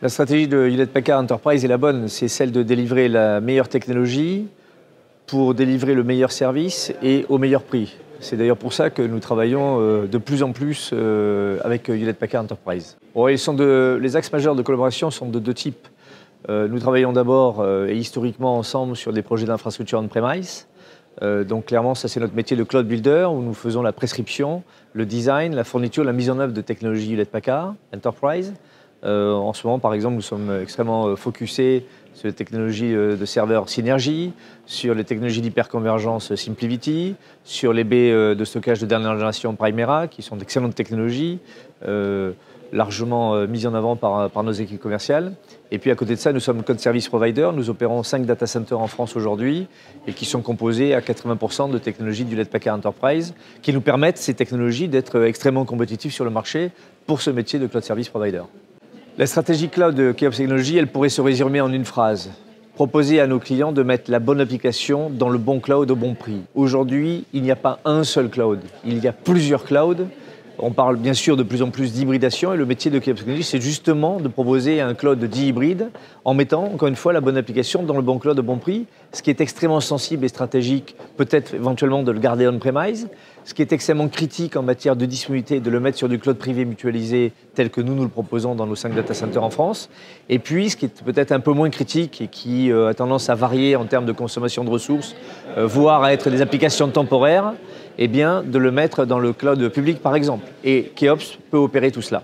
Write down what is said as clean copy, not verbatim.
La stratégie de Hewlett-Packard Enterprise est la bonne, c'est celle de délivrer la meilleure technologie pour délivrer le meilleur service et au meilleur prix. C'est d'ailleurs pour ça que nous travaillons de plus en plus avec Hewlett-Packard Enterprise. Bon, les axes majeurs de collaboration sont de deux types. Nous travaillons d'abord et historiquement ensemble sur des projets d'infrastructure on-premise. Donc clairement, ça c'est notre métier de cloud builder où nous faisons la prescription, le design, la fourniture, la mise en œuvre de technologies Hewlett-Packard Enterprise. En ce moment, par exemple, nous sommes extrêmement focusés sur les technologies de serveurs Synergy, sur les technologies d'hyperconvergence SimpliVity, sur les baies de stockage de dernière génération Primera, qui sont d'excellentes technologies, largement mises en avant par nos équipes commerciales. Et puis à côté de ça, nous sommes Cloud Service Provider. Nous opérons 5 data centers en France aujourd'hui et qui sont composés à 80% de technologies du Hewlett-Packard Enterprise, qui nous permettent, ces technologies, d'être extrêmement compétitifs sur le marché pour ce métier de Cloud Service Provider. La stratégie cloud de Keops Technologies, elle pourrait se résumer en une phrase. Proposer à nos clients de mettre la bonne application dans le bon cloud au bon prix. Aujourd'hui, il n'y a pas un seul cloud, il y a plusieurs clouds. On parle bien sûr de plus en plus d'hybridation et le métier de Keops Technologies, c'est justement de proposer un cloud dit hybride en mettant, encore une fois, la bonne application dans le bon cloud au bon prix. Ce qui est extrêmement sensible et stratégique, peut-être éventuellement de le garder on-premise. Ce qui est extrêmement critique en matière de disponibilité, de le mettre sur du cloud privé mutualisé tel que nous le proposons dans nos 5 data centers en France. Et puis, ce qui est peut-être un peu moins critique et qui a tendance à varier en termes de consommation de ressources, voire à être des applications temporaires, eh bien, de le mettre dans le cloud public, par exemple. Et Keops peut opérer tout cela.